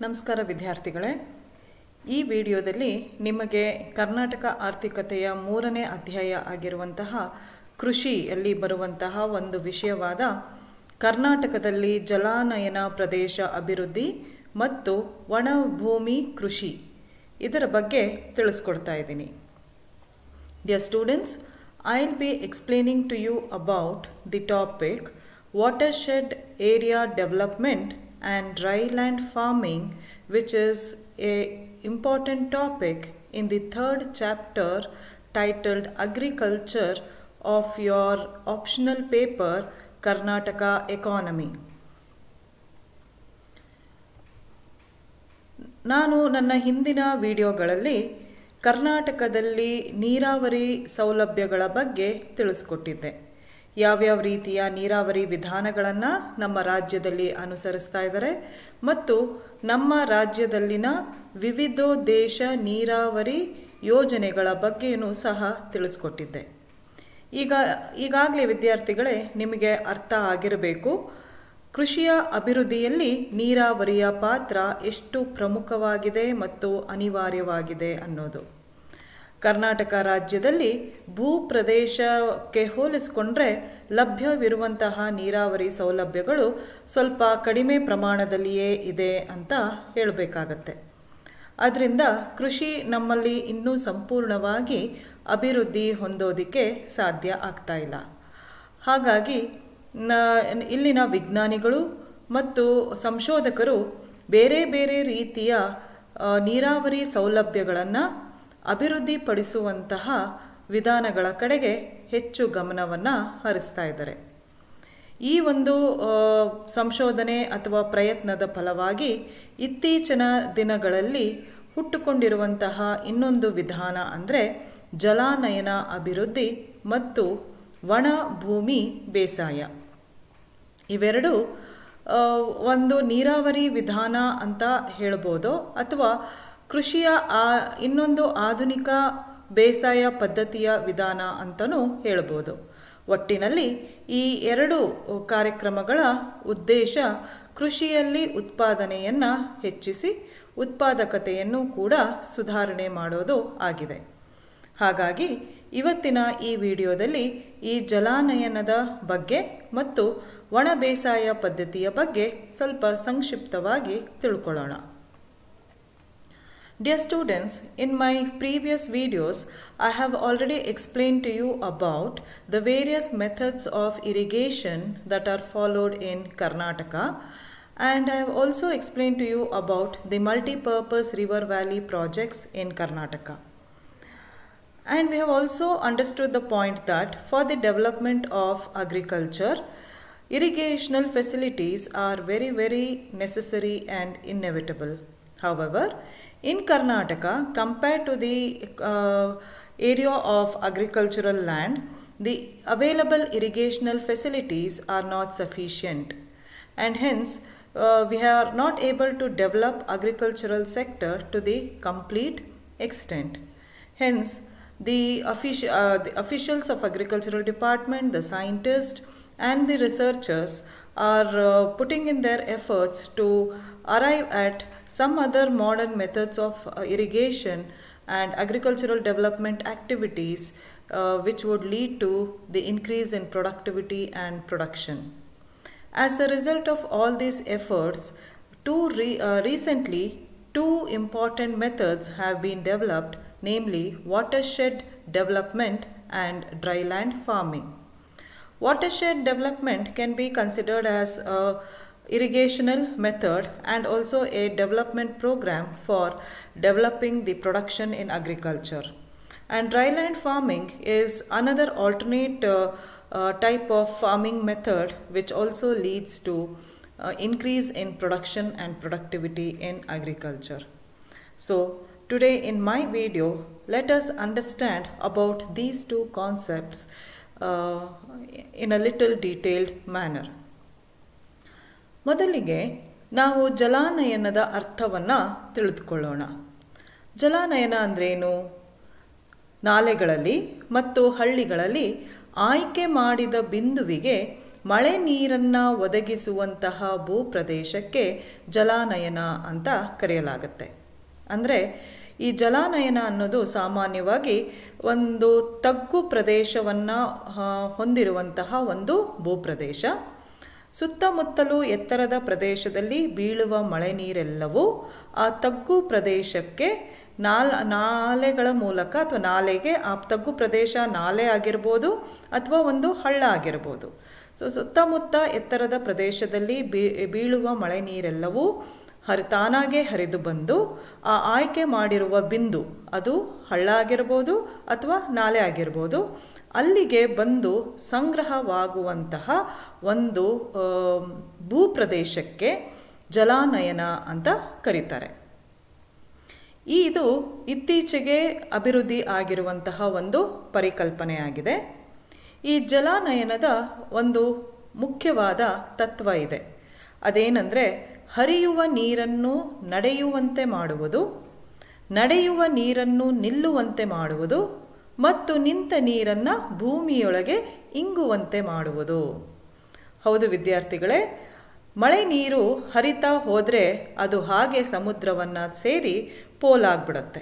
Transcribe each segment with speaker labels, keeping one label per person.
Speaker 1: ನಮಸ್ಕಾರ ವಿದ್ಯಾರ್ಥಿಗಳೇ, ಈ ವಿಡಿಯೋದಲ್ಲಿ ನಿಮಗೆ ಕರ್ನಾಟಕ ಆರ್ಥಿಕತೆಯ 3ನೇ ಅಧ್ಯಾಯ ಆಗಿರುವಂತಹ ಕೃಷಿಯಲ್ಲಿ ಬರುವಂತಹ ಒಂದು ವಿಷಯವಾದ ಕರ್ನಾಟಕದಲ್ಲಿ ಜಲಾನಯನ ಪ್ರದೇಶ ಅಭಿವೃದ್ಧಿ ಮತ್ತು ಒಣಭೂಮಿ ಕೃಷಿ ಇದರ ಬಗ್ಗೆ ತಿಳಿಸ್ಕೊಡ್ತಾ ಇದ್ದೀನಿ. Dear students, I'll be explaining to you about the topic watershed area development and dryland farming, which is a important topic in the 3rd chapter titled Agriculture of your optional paper Karnataka Economy. ನಾನು ನನ್ನ ಹಿಂದಿನ ವಿಡಿಯೋಗಳಲ್ಲಿ ಕರ್ನಾಟಕದಲ್ಲಿ ನೀರಾವರಿ ಸೌಲಭ್ಯಗಳ ಬಗ್ಗೆ ತಿಳಿಸ್ಕೊಟ್ಟಿದ್ದೆ. ಯಾವ್ಯಾವ ರೀತಿಯ ನೀರಾವರಿ ವಿಧಾನಗಳನ್ನು ನಮ್ಮ ರಾಜ್ಯದಲ್ಲಿ ಅನುಸರಿಸ್ತಾ ಇದ್ದಾರೆ ಮತ್ತು ನಮ್ಮ ರಾಜ್ಯದಲ್ಲಿನ ವಿವಿಧೋದ್ದೇಶ ನೀರಾವರಿ ಯೋಜನೆಗಳ ಬಗ್ಗೆಯೂ ಸಹ ತಿಳಿಸ್ಕೊಟ್ಟಿದ್ದೆ. ಈಗಾಗಲೇ ವಿದ್ಯಾರ್ಥಿಗಳೇ ನಿಮಗೆ ಅರ್ಥ ಆಗಿರಬೇಕು, ಕೃಷಿಯ ಅಭಿವೃದ್ಧಿಯಲ್ಲಿ ನೀರಾವರಿಯ ಪಾತ್ರ ಎಷ್ಟು ಪ್ರಮುಖವಾಗಿದೆ ಮತ್ತು ಅನಿವಾರ್ಯವಾಗಿದೆ ಅನ್ನೋದು. ಕರ್ನಾಟಕ ರಾಜ್ಯದಲ್ಲಿ ಭೂ ಪ್ರದೇಶಕ್ಕೆ ಹೋಲಿಸಿಕೊಂಡ್ರೆ ಲಭ್ಯವಿರುವಂತಹ ನೀರಾವರಿ ಸೌಲಭ್ಯಗಳು ಸ್ವಲ್ಪ ಕಡಿಮೆ ಪ್ರಮಾಣದಲ್ಲಿಯೇ ಇದೆ ಅಂತ ಹೇಳಬೇಕಾಗತ್ತೆ. ಅದರಿಂದ ಕೃಷಿ ನಮ್ಮಲ್ಲಿ ಇನ್ನೂ ಸಂಪೂರ್ಣವಾಗಿ ಅಭಿವೃದ್ಧಿ ಹೊಂದೋದಕ್ಕೆ ಸಾಧ್ಯ ಆಗ್ತಾ ಇಲ್ಲ. ಹಾಗಾಗಿ ಇಲ್ಲಿನ ವಿಜ್ಞಾನಿಗಳು ಮತ್ತು ಸಂಶೋಧಕರು ಬೇರೆ ಬೇರೆ ರೀತಿಯ ನೀರಾವರಿ ಸೌಲಭ್ಯಗಳನ್ನು ಅಭಿವೃದ್ಧಿಪಡಿಸುವಂತಹ ವಿಧಾನಗಳ ಕಡೆಗೆ ಹೆಚ್ಚು ಗಮನವನ್ನು ಹರಿಸ್ತಾ ಇದ್ದಾರೆ. ಈ ಒಂದು ಸಂಶೋಧನೆ ಅಥವಾ ಪ್ರಯತ್ನದ ಫಲವಾಗಿ ಇತ್ತೀಚಿನ ದಿನಗಳಲ್ಲಿ ಹುಟ್ಟುಕೊಂಡಿರುವಂತಹ ಇನ್ನೊಂದು ವಿಧಾನ ಅಂದರೆ ಜಲಾನಯನ ಅಭಿವೃದ್ಧಿ ಮತ್ತು ಒಣ ಭೂಮಿ ಬೇಸಾಯ. ಇವೆರಡು ಒಂದು ನೀರಾವರಿ ವಿಧಾನ ಅಂತ ಹೇಳ್ಬೋದು ಅಥವಾ ಕೃಷಿಯ ಇನ್ನೊಂದು ಆಧುನಿಕ ಬೇಸಾಯ ಪದ್ಧತಿಯ ವಿಧಾನ ಅಂತಲೂ ಹೇಳ್ಬೋದು. ಒಟ್ಟಿನಲ್ಲಿ ಈ ಎರಡು ಕಾರ್ಯಕ್ರಮಗಳ ಉದ್ದೇಶ ಕೃಷಿಯಲ್ಲಿ ಉತ್ಪಾದನೆಯನ್ನು ಹೆಚ್ಚಿಸಿ ಉತ್ಪಾದಕತೆಯನ್ನು ಕೂಡ ಸುಧಾರಣೆ ಮಾಡೋದು ಆಗಿದೆ. ಹಾಗಾಗಿ ಇವತ್ತಿನ ಈ ವಿಡಿಯೋದಲ್ಲಿ ಈ ಜಲಾನಯನದ ಬಗ್ಗೆ ಮತ್ತು ಒಣ ಬೇಸಾಯ ಪದ್ಧತಿಯ ಬಗ್ಗೆ ಸ್ವಲ್ಪ ಸಂಕ್ಷಿಪ್ತವಾಗಿ ತಿಳ್ಕೊಳ್ಳೋಣ. Dear students, in my previous videos, I have already explained to you about the various methods of irrigation that are followed in Karnataka, and I have also explained to you about the multi-purpose river valley projects in Karnataka. And we have also understood the point that for the development of agriculture, irrigational facilities are very, very necessary and inevitable. However, in Karnataka, compared to the area of agricultural land, the available irrigational facilities are not sufficient, and hence we are not able to develop agricultural sector to the complete extent. Hence, the officials of agricultural department, the scientists and the researchers are putting in their efforts to arrive at some other modern methods of irrigation and agricultural development activities which would lead to the increase in productivity and production. As a result of all these efforts, recently two important methods have been developed, namely watershed development and dryland farming. Watershed development can be considered as a irrigational method and also a development program for developing the production in agriculture. And dryland farming is another alternate type of farming method which also leads to increase in production and productivity in agriculture. So today in my video, let us understand about these two concepts in a little detailed manner. ಮೊದಲಿಗೆ ನಾವು ಜಲಾನಯನದ ಅರ್ಥವನ್ನು ತಿಳಿದುಕೊಳ್ಳೋಣ. ಜಲಾನಯನ ಅಂದ್ರೇನು? ನಾಲೆಗಳಲ್ಲಿ ಮತ್ತು ಹಳ್ಳಿಗಳಲ್ಲಿ ಆಯ್ಕೆ ಮಾಡಿದ ಬಿಂದುವಿಗೆ ಮಳೆ ನೀರನ್ನು ಒದಗಿಸುವಂತಹ ಭೂಪ್ರದೇಶಕ್ಕೆ ಜಲಾನಯನ ಅಂತ ಕರೆಯಲಾಗುತ್ತೆ. ಅಂದರೆ ಈ ಜಲಾನಯನ ಅನ್ನೋದು ಸಾಮಾನ್ಯವಾಗಿ ಒಂದು ತಗ್ಗು ಪ್ರದೇಶವನ್ನು ಹೊಂದಿರುವಂತಹ ಒಂದು ಭೂಪ್ರದೇಶ. ಸುತ್ತಮುತ್ತಲೂ ಎತ್ತರದ ಪ್ರದೇಶದಲ್ಲಿ ಬೀಳುವ ಮಳೆ ನೀರೆಲ್ಲವೂ ಆ ತಗ್ಗು ಪ್ರದೇಶಕ್ಕೆ ನಾಲೆಗಳ ಮೂಲಕ ಅಥವಾ ನಾಲೆಗೆ, ಆ ತಗ್ಗು ಪ್ರದೇಶ ನಾಲೆ ಆಗಿರ್ಬೋದು ಅಥವಾ ಒಂದು ಹಳ್ಳ ಆಗಿರ್ಬೋದು. ಸುತ್ತಮುತ್ತ ಎತ್ತರದ ಪ್ರದೇಶದಲ್ಲಿ ಬೀಳುವ ಮಳೆ ನೀರೆಲ್ಲವೂ ತಾನಾಗೆ ಹರಿದು ಬಂದು ಆ ಆಯ್ಕೆ ಮಾಡಿರುವ ಬಿಂದು, ಅದು ಹಳ್ಳ ಆಗಿರ್ಬೋದು ಅಥವಾ ನಾಲೆ ಆಗಿರ್ಬೋದು, ಅಲ್ಲಿಗೆ ಬಂದು ಸಂಗ್ರಹವಾಗುವಂತಹ ಒಂದು ಭೂಪ್ರದೇಶಕ್ಕೆ ಜಲಾನಯನ ಅಂತ ಕರೀತಾರೆ. ಇದು ಇತ್ತೀಚೆಗೆ ಅಭಿವೃದ್ಧಿ ಆಗಿರುವಂತಹ ಒಂದು ಪರಿಕಲ್ಪನೆಯಾಗಿದೆ. ಈ ಜಲಾನಯನದ ಒಂದು ಮುಖ್ಯವಾದ ತತ್ವ ಇದೆ. ಅದೇನೆಂದರೆ, ಹರಿಯುವ ನೀರನ್ನು ನಡೆಯುವಂತೆ ಮಾಡುವುದು, ನಡೆಯುವ ನೀರನ್ನು ನಿಲ್ಲುವಂತೆ ಮಾಡುವುದು ಮತ್ತು ನಿಂತ ನೀರನ್ನು ಭೂಮಿಯೊಳಗೆ ಇಂಗುವಂತೆ ಮಾಡುವುದು. ಹೌದು ವಿದ್ಯಾರ್ಥಿಗಳೇ, ಮಳೆ ನೀರು ಹರಿತಾ ಹೋದರೆ ಅದು ಹಾಗೆ ಸಮುದ್ರವನ್ನು ಸೇರಿ ಪೋಲಾಗ್ಬಿಡುತ್ತೆ.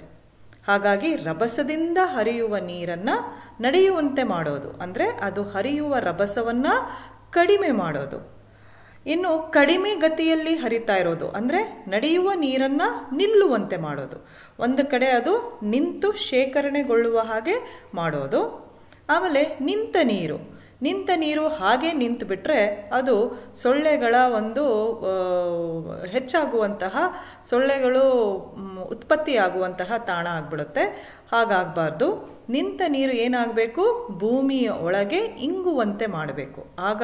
Speaker 1: ಹಾಗಾಗಿ ರಭಸದಿಂದ ಹರಿಯುವ ನೀರನ್ನು ನಡೆಯುವಂತೆ ಮಾಡೋದು, ಅಂದರೆ ಅದು ಹರಿಯುವ ರಭಸವನ್ನು ಕಡಿಮೆ ಮಾಡೋದು. ಇನ್ನು ಕಡಿಮೆ ಗತಿಯಲ್ಲಿ ಹರಿತಾ ಇರೋದು ಅಂದರೆ ನಡೆಯುವ ನೀರನ್ನು ನಿಲ್ಲುವಂತೆ ಮಾಡೋದು. ಒಂದು ಕಡೆ ಅದು ನಿಂತು ಶೇಖರಣೆಗೊಳ್ಳುವ ಹಾಗೆ ಮಾಡೋದು. ಆಮೇಲೆ ನಿಂತ ನೀರು ಹಾಗೆ ನಿಂತು ಬಿಟ್ಟರೆ ಅದು ಸೊಳ್ಳೆಗಳ ಒಂದು ಹೆಚ್ಚಾಗುವಂತಹ, ಸೊಳ್ಳೆಗಳು ಉತ್ಪತ್ತಿಯಾಗುವಂತಹ ತಾಣ ಆಗಿಬಿಡುತ್ತೆ. ಹಾಗಾಗಬಾರ್ದು. ನಿಂತ ನೀರು ಏನಾಗಬೇಕು, ಭೂಮಿಯ ಒಳಗೆ ಇಂಗುವಂತೆ ಮಾಡಬೇಕು. ಆಗ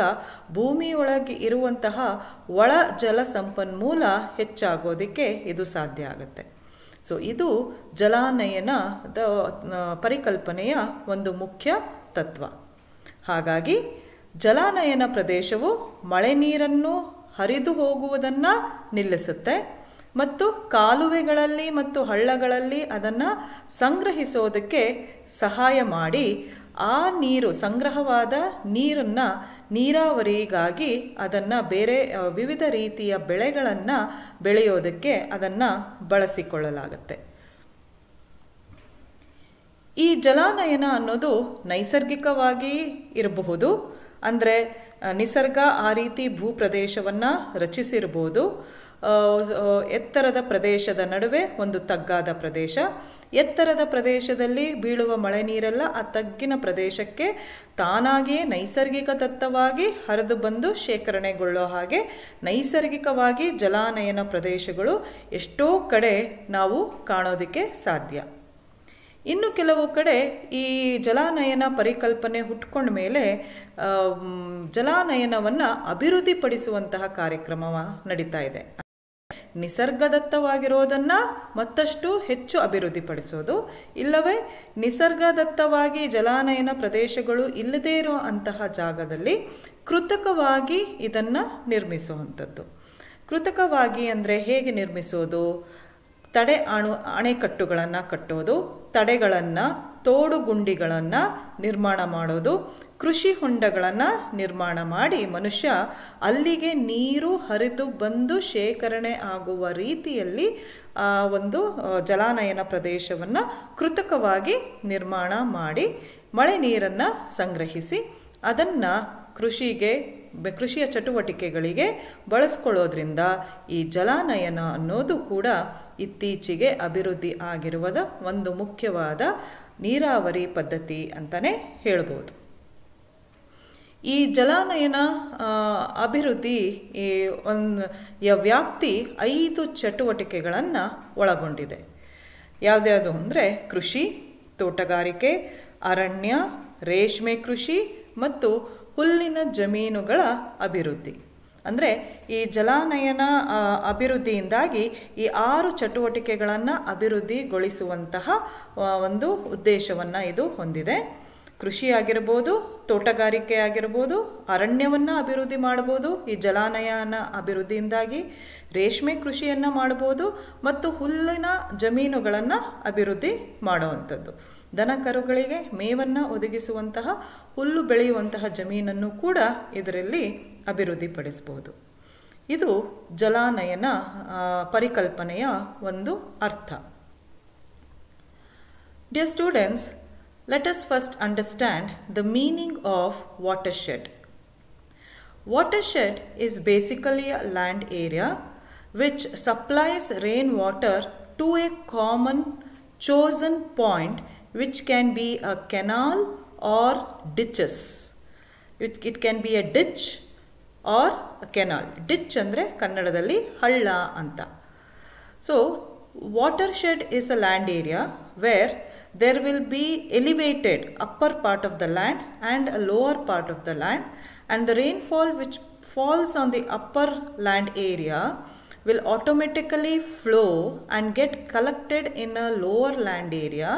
Speaker 1: ಭೂಮಿಯೊಳಗೆ ಇರುವಂತಹ ಒಳ ಜಲ ಸಂಪನ್ಮೂಲ ಹೆಚ್ಚಾಗೋದಕ್ಕೆ ಇದು ಸಾಧ್ಯ ಆಗುತ್ತೆ. ಇದು ಜಲಾನಯನದ ಪರಿಕಲ್ಪನೆಯ ಒಂದು ಮುಖ್ಯ ತತ್ವ. ಹಾಗಾಗಿ ಜಲಾನಯನ ಪ್ರದೇಶವು ಮಳೆ ನೀರನ್ನು ಹರಿದು ಹೋಗುವುದನ್ನು ನಿಲ್ಲಿಸುತ್ತೆ ಮತ್ತು ಕಾಲುವೆಗಳಲ್ಲಿ ಮತ್ತು ಹಳ್ಳಗಳಲ್ಲಿ ಅದನ್ನು ಸಂಗ್ರಹಿಸೋದಕ್ಕೆ ಸಹಾಯ ಮಾಡಿ ಆ ನೀರು, ಸಂಗ್ರಹವಾದ ನೀರನ್ನು ನೀರಾವರಿಗಾಗಿ ಅದನ್ನು ಬೇರೆ ವಿವಿಧ ರೀತಿಯ ಬೆಳೆಗಳನ್ನು ಬೆಳೆಯೋದಕ್ಕೆ ಅದನ್ನು ಬಳಸಿಕೊಳ್ಳಲಾಗುತ್ತೆ. ಈ ಜಲಾನಯನ ಅನ್ನೋದು ನೈಸರ್ಗಿಕವಾಗಿ ಇರಬಹುದು. ಅಂದರೆ ನಿಸರ್ಗ ಆ ರೀತಿ ಭೂಪ್ರದೇಶವನ್ನು ರಚಿಸಿರ್ಬೋದು. ಎತ್ತರದ ಪ್ರದೇಶದ ನಡುವೆ ಒಂದು ತಗ್ಗಾದ ಪ್ರದೇಶ, ಎತ್ತರದ ಪ್ರದೇಶದಲ್ಲಿ ಬೀಳುವ ಮಳೆ ನೀರೆಲ್ಲ ಆ ತಗ್ಗಿನ ಪ್ರದೇಶಕ್ಕೆ ತಾನಾಗಿಯೇ ನೈಸರ್ಗಿಕ ದತ್ತವಾಗಿ ಹರಿದು ಬಂದು ಶೇಖರಣೆಗೊಳ್ಳೋ ಹಾಗೆ ನೈಸರ್ಗಿಕವಾಗಿ ಜಲಾನಯನ ಪ್ರದೇಶಗಳು ಎಷ್ಟೋ ಕಡೆ ನಾವು ಕಾಣೋದಕ್ಕೆ ಸಾಧ್ಯ. ಇನ್ನು ಕೆಲವು ಕಡೆ ಈ ಜಲಾನಯನ ಪರಿಕಲ್ಪನೆ ಹುಟ್ಕೊಂಡ ಮೇಲೆ ಜಲಾನಯನವನ್ನು ಅಭಿವೃದ್ಧಿಪಡಿಸುವಂತಹ ಕಾರ್ಯಕ್ರಮ ನಡೀತಾ ಇದೆ. ನಿಸರ್ಗದತ್ತವಾಗಿರೋದನ್ನು ಮತ್ತಷ್ಟು ಹೆಚ್ಚು ಅಭಿವೃದ್ಧಿಪಡಿಸೋದು, ಇಲ್ಲವೇ ನಿಸರ್ಗದತ್ತವಾಗಿ ಜಲಾನಯನ ಪ್ರದೇಶಗಳು ಇಲ್ಲದೇ ಇರೋ ಅಂತಹ ಜಾಗದಲ್ಲಿ ಕೃತಕವಾಗಿ ಇದನ್ನು ನಿರ್ಮಿಸುವಂಥದ್ದು. ಕೃತಕವಾಗಿ ಅಂದರೆ ಹೇಗೆ ನಿರ್ಮಿಸೋದು? ಅಣೆಕಟ್ಟುಗಳನ್ನು ಕಟ್ಟೋದು, ತಡೆಗಳನ್ನು, ತೋಡುಗುಂಡಿಗಳನ್ನು ನಿರ್ಮಾಣ ಮಾಡೋದು, ಕೃಷಿ ಹೊಂಡಗಳನ್ನು ನಿರ್ಮಾಣ ಮಾಡಿ ಮನುಷ್ಯ ಅಲ್ಲಿಗೆ ನೀರು ಹರಿದು ಬಂದು ಶೇಖರಣೆ ಆಗುವ ರೀತಿಯಲ್ಲಿ ಒಂದು ಜಲಾನಯನ ಪ್ರದೇಶವನ್ನು ಕೃತಕವಾಗಿ ನಿರ್ಮಾಣ ಮಾಡಿ ಮಳೆ ನೀರನ್ನು ಸಂಗ್ರಹಿಸಿ ಅದನ್ನು ಕೃಷಿಯ ಚಟುವಟಿಕೆಗಳಿಗೆ ಬಳಸ್ಕೊಳ್ಳೋದ್ರಿಂದ ಈ ಜಲಾನಯನ ಅನ್ನೋದು ಕೂಡ ಇತ್ತೀಚೆಗೆ ಅಭಿವೃದ್ಧಿ ಆಗಿರುವುದ ಒಂದು ಮುಖ್ಯವಾದ ನೀರಾವರಿ ಪದ್ಧತಿ ಅಂತಲೇ ಹೇಳ್ಬೋದು. ಈ ಜಲಾನಯನ ಅಭಿವೃದ್ಧಿ ವ್ಯಾಪ್ತಿ 5 ಚಟುವಟಿಕೆಗಳನ್ನು ಒಳಗೊಂಡಿದೆ. ಯಾವುದ್ಯಾವುದು ಅಂದರೆ ಕೃಷಿ, ತೋಟಗಾರಿಕೆ, ಅರಣ್ಯ, ರೇಷ್ಮೆ ಕೃಷಿ ಮತ್ತು ಹುಲ್ಲಿನ ಜಮೀನುಗಳ ಅಭಿವೃದ್ಧಿ. ಅಂದರೆ ಈ ಜಲಾನಯನ ಅಭಿವೃದ್ಧಿಯಿಂದಾಗಿ ಈ 6 ಚಟುವಟಿಕೆಗಳನ್ನು ಅಭಿವೃದ್ಧಿಗೊಳಿಸುವಂತಹ ಒಂದು ಉದ್ದೇಶವನ್ನು ಇದು ಹೊಂದಿದೆ. ಕೃಷಿ ಆಗಿರ್ಬೋದು, ತೋಟಗಾರಿಕೆ ಆಗಿರ್ಬೋದು, ಅರಣ್ಯವನ್ನು ಅಭಿವೃದ್ಧಿ ಮಾಡ್ಬೋದು ಈ ಜಲಾನಯನ ಅಭಿವೃದ್ಧಿಯಿಂದಾಗಿ, ರೇಷ್ಮೆ ಕೃಷಿಯನ್ನು ಮಾಡ್ಬೋದು ಮತ್ತು ಹುಲ್ಲಿನ ಜಮೀನುಗಳನ್ನು ಅಭಿವೃದ್ಧಿ ಮಾಡುವಂಥದ್ದು. ದನ ಕರುಗಳಿಗೆ ಮೇವನ್ನು ಒದಗಿಸುವಂತಹ ಹುಲ್ಲು ಬೆಳೆಯುವಂತಹ ಜಮೀನನ್ನು ಕೂಡ ಇದರಲ್ಲಿ ಅಭಿವೃದ್ಧಿಪಡಿಸಬಹುದು. ಇದು ಜಲಾನಯನ ಪರಿಕಲ್ಪನೆಯ ಒಂದು ಅರ್ಥ. Dear students, let us first understand the meaning of watershed. Watershed is basically a land area which supplies rainwater to a common chosen point, which can be a canal or ditches. It can be a ditch or a canal. Ditch andre kannadadalli halla anta. So watershed is a land area where there will be elevated upper part of the land and a lower part of the land, and the rainfall which falls on the upper land area will automatically flow and get collected in a lower land area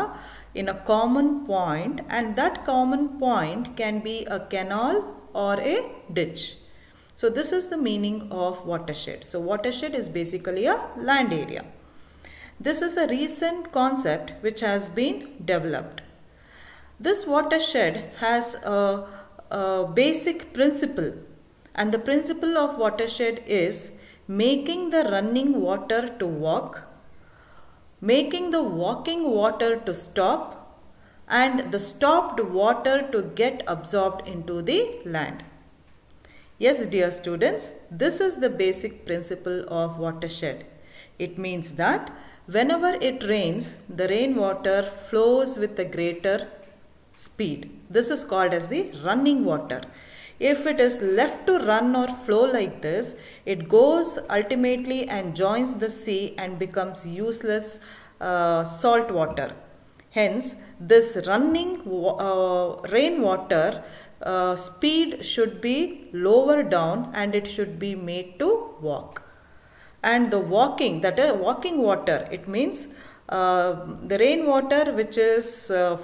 Speaker 1: in a common point, and that common point can be a canal or a ditch. So this is the meaning of watershed. So watershed is basically a land area. This is a recent concept which has been developed. This watershed has a basic principle, and the principle of watershed is making the running water to walk, making the walking water to stop, and the stopped water to get absorbed into the land. Yes, dear students, this is the basic principle of watershed. It means that whenever it rains, the rainwater flows with a greater speed. This is called as the running water. If it is left to run or flow like this, it goes ultimately and joins the sea and becomes useless salt water. Hence, this running rainwater speed should be lower down and it should be made to walk. And the walking, that is walking water, it means the rainwater which is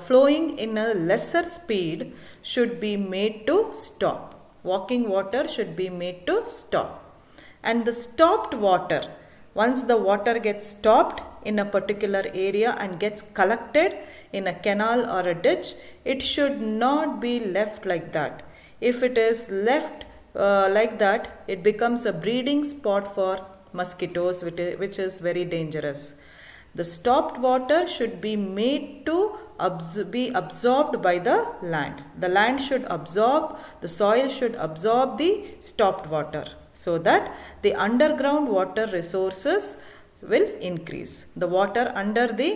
Speaker 1: flowing in a lesser speed should be made to stop. Walking water should be made to stop. And the stopped water, once the water gets stopped in a particular area and gets collected in a canal or a ditch, it should not be left like that. If it is left like that, it becomes a breeding spot for mosquitoes, which is very dangerous. The stopped water should be made to be absorbed by the land. The land should absorb, the soil should absorb the stopped water, so that the underground water resources will increase. The water under the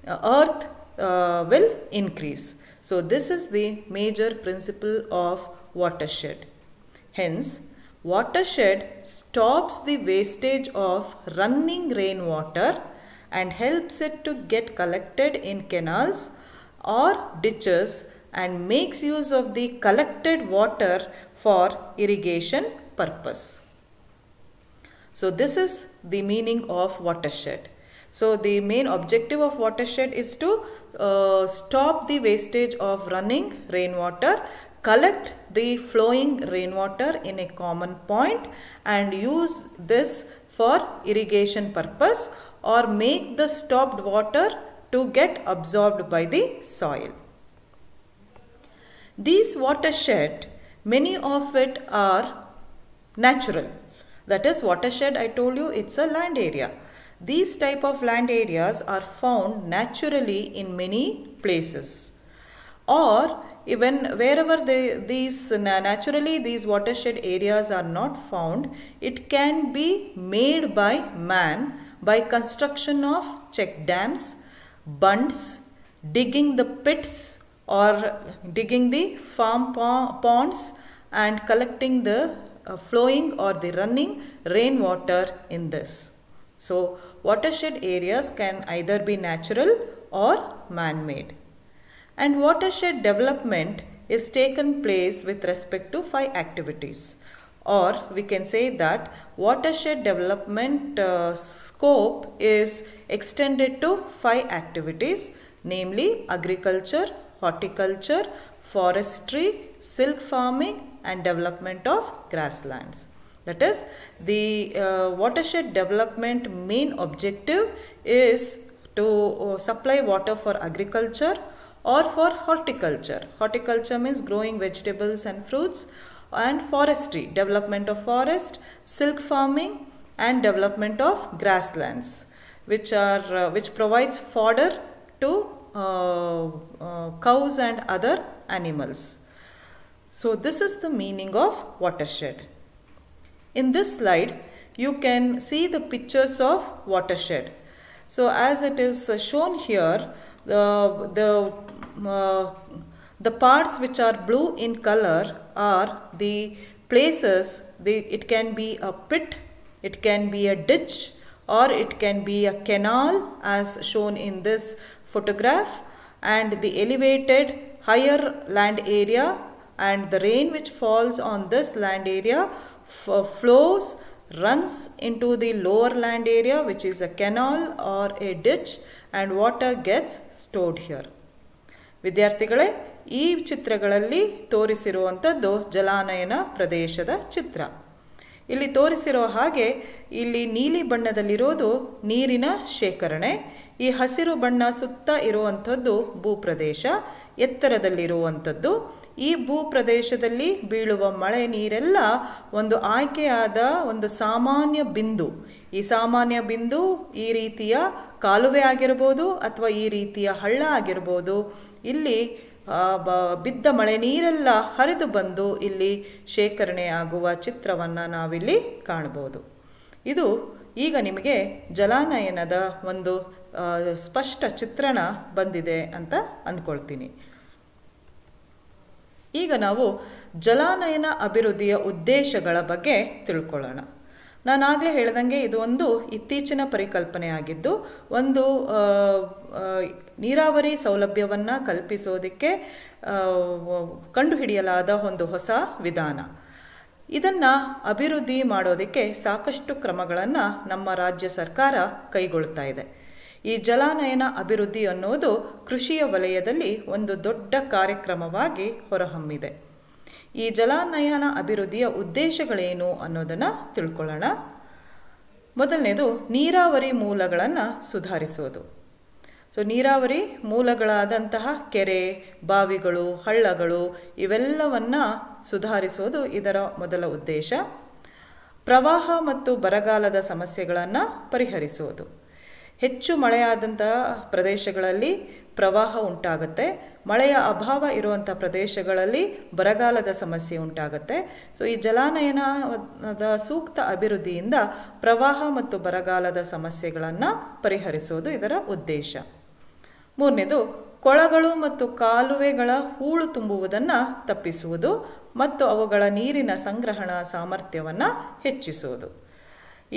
Speaker 1: earth will increase. So this is the major principle of watershed. Hence, watershed stops the wastage of running rainwater and helps it to get collected in canals or ditches and makes use of the collected water for irrigation purpose. So this is the meaning of watershed. So the main objective of watershed is to stop the wastage of running rainwater, collect the flowing rainwater in a common point and use this for irrigation purpose, or make the stopped water to get absorbed by the soil. These watershed, many of it are natural. That is, watershed, I told you, it's a land area. These type of land areas are found naturally in many places, or even wherever naturally these watershed areas are not found, it can be made by man by construction of check dams, bunds, digging the pits or digging the farm ponds and collecting the flowing or the running rainwater in this. So watershed areas can either be natural or man-made. And watershed development is taken place with respect to 5 activities, or we can say that watershed development scope is extended to 5 activities, namely agriculture, horticulture, forestry, silk farming and development of grasslands. That is, the watershed development main objective is to supply water for agriculture, or for horticulture. Horticulture means growing vegetables and fruits, and forestry, development of forest, silk farming, and development of grasslands, which provides fodder to cows and other animals. So this is the meaning of watershed. In this slide you can see the pictures of watershed. So as it is shown here, the parts which are blue in color are the places. It can be a pit, it can be a ditch, or it can be a canal as shown in this photograph, and the elevated higher land area and the rain which falls on this land area flows, runs into the lower land area which is a canal or a ditch, and water gets stored here. ವಿದ್ಯಾರ್ಥಿಗಳೇ, ಈ ಚಿತ್ರಗಳಲ್ಲಿ ತೋರಿಸಿರುವಂಥದ್ದು ಜಲಾನಯನ ಪ್ರದೇಶದ ಚಿತ್ರ. ಇಲ್ಲಿ ತೋರಿಸಿರೋ ಹಾಗೆ ಇಲ್ಲಿ ನೀಲಿ ಬಣ್ಣದಲ್ಲಿರೋದು ನೀರಿನ ಶೇಖರಣೆ, ಈ ಹಸಿರು ಬಣ್ಣ ಸುತ್ತ ಇರುವಂಥದ್ದು ಭೂಪ್ರದೇಶ, ಎತ್ತರದಲ್ಲಿರುವಂಥದ್ದು. ಈ ಭೂಪ್ರದೇಶದಲ್ಲಿ ಬೀಳುವ ಮಳೆ ನೀರೆಲ್ಲ ಒಂದು ಆಯ್ಕೆಯಾದ ಒಂದು ಸಾಮಾನ್ಯ ಬಿಂದು. ಈ ಸಾಮಾನ್ಯ ಬಿಂದು ಈ ರೀತಿಯ ಕಾಲುವೆ ಆಗಿರ್ಬೋದು ಅಥವಾ ಈ ರೀತಿಯ ಹಳ್ಳ ಆಗಿರ್ಬೋದು. ಇಲ್ಲಿ ಬಿದ್ದ ಮಳೆ ನೀರೆಲ್ಲ ಹರಿದು ಬಂದು ಇಲ್ಲಿ ಶೇಖರಣೆ ಆಗುವ ಚಿತ್ರವನ್ನು ನಾವಿಲ್ಲಿ ಕಾಣಬಹುದು. ಇದು ಈಗ ನಿಮಗೆ ಜಲಾನಯನದ ಒಂದು ಸ್ಪಷ್ಟ ಚಿತ್ರಣ ಬಂದಿದೆ ಅಂತ ಅಂದ್ಕೊಳ್ತೀನಿ. ಈಗ ನಾವು ಜಲಾನಯನ ಅಭಿವೃದ್ಧಿಯ ಉದ್ದೇಶಗಳ ಬಗ್ಗೆ ತಿಳ್ಕೊಳ್ಳೋಣ. ನಾನಾಗಲೇ ಹೇಳ್ದಂಗೆ ಇದು ಒಂದು ಇತ್ತೀಚಿನ ಪರಿಕಲ್ಪನೆ ಆಗಿದ್ದು, ಒಂದು ನೀರಾವರಿ ಸೌಲಭ್ಯವನ್ನು ಕಲ್ಪಿಸೋದಕ್ಕೆ ಕಂಡುಹಿಡಿಯಲಾದ ಒಂದು ಹೊಸ ವಿಧಾನ. ಇದನ್ನು ಅಭಿವೃದ್ಧಿ ಮಾಡೋದಕ್ಕೆ ಸಾಕಷ್ಟು ಕ್ರಮಗಳನ್ನು ನಮ್ಮ ರಾಜ್ಯ ಸರ್ಕಾರ ಕೈಗೊಳ್ತಾ ಇದೆ. ಈ ಜಲಾನಯನ ಅಭಿವೃದ್ಧಿ ಅನ್ನೋದು ಕೃಷಿಯ ವಲಯದಲ್ಲಿ ಒಂದು ದೊಡ್ಡ ಕಾರ್ಯಕ್ರಮವಾಗಿ ಹೊರಹೊಮ್ಮಿದೆ. ಈ ಜಲಾನಯನ ಅಭಿವೃದ್ಧಿಯ ಉದ್ದೇಶಗಳೇನು ಅನ್ನೋದನ್ನು ತಿಳ್ಕೊಳ್ಳೋಣ. ಮೊದಲನೇದು ನೀರಾವರಿ ಮೂಲಗಳನ್ನು ಸುಧಾರಿಸೋದು. ಸೊ ನೀರಾವರಿ ಮೂಲಗಳಾದಂತಹ ಕೆರೆ, ಬಾವಿಗಳು, ಹಳ್ಳಗಳು ಇವೆಲ್ಲವನ್ನು ಸುಧಾರಿಸೋದು ಇದರ ಮೊದಲ ಉದ್ದೇಶ. ಪ್ರವಾಹ ಮತ್ತು ಬರಗಾಲದ ಸಮಸ್ಯೆಗಳನ್ನು ಪರಿಹರಿಸೋದು. ಹೆಚ್ಚು ಮಳೆಯಾದಂತಹ ಪ್ರದೇಶಗಳಲ್ಲಿ ಪ್ರವಾಹ ಉಂಟಾಗುತ್ತೆ, ಮಳೆಯ ಅಭಾವ ಇರುವಂಥ ಪ್ರದೇಶಗಳಲ್ಲಿ ಬರಗಾಲದ ಸಮಸ್ಯೆ ಉಂಟಾಗುತ್ತೆ. ಸೊ ಈ ಜಲಾನಯನದ ಸೂಕ್ತ ಅಭಿವೃದ್ಧಿಯಿಂದ ಪ್ರವಾಹ ಮತ್ತು ಬರಗಾಲದ ಸಮಸ್ಯೆಗಳನ್ನು ಪರಿಹರಿಸೋದು ಇದರ ಉದ್ದೇಶ. ಮೂರನೇದು, ಕೊಳಗಳು ಮತ್ತು ಕಾಲುವೆಗಳ ಹೂಳು ತುಂಬುವುದನ್ನು ತಪ್ಪಿಸುವುದು ಮತ್ತು ಅವುಗಳ ನೀರಿನ ಸಂಗ್ರಹಣಾ ಸಾಮರ್ಥ್ಯವನ್ನು ಹೆಚ್ಚಿಸುವುದು.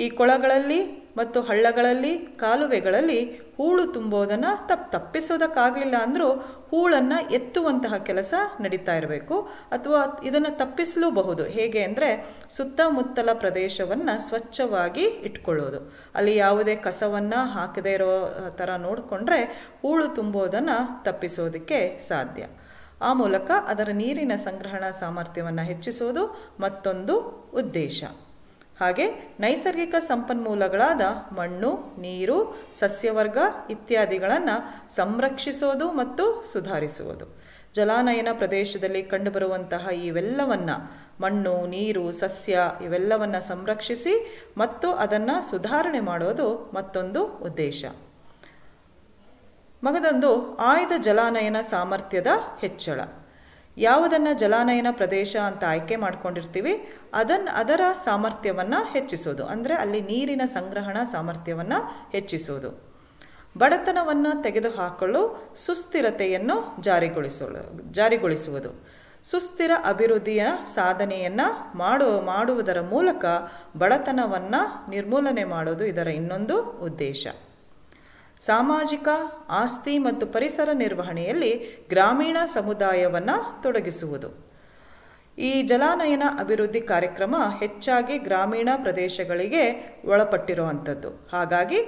Speaker 1: ಈ ಕೊಳಗಳಲ್ಲಿ ಮತ್ತು ಹಳ್ಳಗಳಲ್ಲಿ, ಕಾಲುವೆಗಳಲ್ಲಿ ಹೂಳು ತುಂಬೋದನ್ನು ತಪ್ಪಿಸೋದಕ್ಕಾಗಲಿಲ್ಲ ಅಂದರೂ ಹೂಳನ್ನು ಎತ್ತುವಂತಹ ಕೆಲಸ ನಡೀತಾ ಇರಬೇಕು. ಅಥವಾ ಇದನ್ನು ತಪ್ಪಿಸಲೂಬಹುದು. ಹೇಗೆ ಅಂದರೆ ಸುತ್ತಮುತ್ತಲ ಪ್ರದೇಶವನ್ನು ಸ್ವಚ್ಛವಾಗಿ ಇಟ್ಕೊಳ್ಳೋದು. ಅಲ್ಲಿ ಯಾವುದೇ ಕಸವನ್ನು ಹಾಕದೇ ಇರೋ ಥರ ನೋಡಿಕೊಂಡ್ರೆ ಹೂಳು ತುಂಬೋದನ್ನು ತಪ್ಪಿಸೋದಕ್ಕೆ ಸಾಧ್ಯ. ಆ ಮೂಲಕ ಅದರ ನೀರಿನ ಸಂಗ್ರಹಣಾ ಸಾಮರ್ಥ್ಯವನ್ನು ಹೆಚ್ಚಿಸೋದು ಮತ್ತೊಂದು ಉದ್ದೇಶ. ಹಾಗೆ ನೈಸರ್ಗಿಕ ಸಂಪನ್ಮೂಲಗಳಾದ ಮಣ್ಣು, ನೀರು, ಸಸ್ಯವರ್ಗ ಇತ್ಯಾದಿಗಳನ್ನು ಸಂರಕ್ಷಿಸೋದು ಮತ್ತು ಸುಧಾರಿಸುವುದು. ಜಲಾನಯನ ಪ್ರದೇಶದಲ್ಲಿ ಕಂಡುಬರುವಂತಹ ಇವೆಲ್ಲವನ್ನು, ಮಣ್ಣು, ನೀರು, ಸಸ್ಯ ಇವೆಲ್ಲವನ್ನು ಸಂರಕ್ಷಿಸಿ ಮತ್ತು ಅದನ್ನು ಸುಧಾರಣೆ ಮಾಡೋದು ಮತ್ತೊಂದು ಉದ್ದೇಶ. ಮಗದೊಂದು ಆಯ್ದ ಜಲಾನಯನ ಸಾಮರ್ಥ್ಯದ ಹೆಚ್ಚಳ. ಯಾವುದನ್ನು ಜಲಾನಯನ ಪ್ರದೇಶ ಅಂತ ಆಯ್ಕೆ ಮಾಡ್ಕೊಂಡಿರ್ತೀವಿ ಅದರ ಸಾಮರ್ಥ್ಯವನ್ನು ಹೆಚ್ಚಿಸೋದು, ಅಂದರೆ ಅಲ್ಲಿ ನೀರಿನ ಸಂಗ್ರಹಣಾ ಸಾಮರ್ಥ್ಯವನ್ನು ಹೆಚ್ಚಿಸೋದು. ಬಡತನವನ್ನು ತೆಗೆದುಹಾಕಲು ಸುಸ್ಥಿರತೆಯನ್ನು ಜಾರಿಗೊಳಿಸುವುದು. ಸುಸ್ಥಿರ ಅಭಿವೃದ್ಧಿಯ ಸಾಧನೆಯನ್ನು ಮಾಡುವುದರ ಮೂಲಕ ಬಡತನವನ್ನು ನಿರ್ಮೂಲನೆ ಮಾಡೋದು ಇದರ ಇನ್ನೊಂದು ಉದ್ದೇಶ. ಸಾಮಾಜಿಕ ಆಸ್ತಿ ಮತ್ತು ಪರಿಸರ ನಿರ್ವಹಣೆಯಲ್ಲಿ ಗ್ರಾಮೀಣ ಸಮುದಾಯವನ್ನು ತೊಡಗಿಸುವುದು. ಈ ಜಲಾನಯನ ಅಭಿವೃದ್ಧಿ ಕಾರ್ಯಕ್ರಮ ಹೆಚ್ಚಾಗಿ ಗ್ರಾಮೀಣ ಪ್ರದೇಶಗಳಿಗೆ ಒಳಪಟ್ಟಿರುವಂಥದ್ದು. ಹಾಗಾಗಿ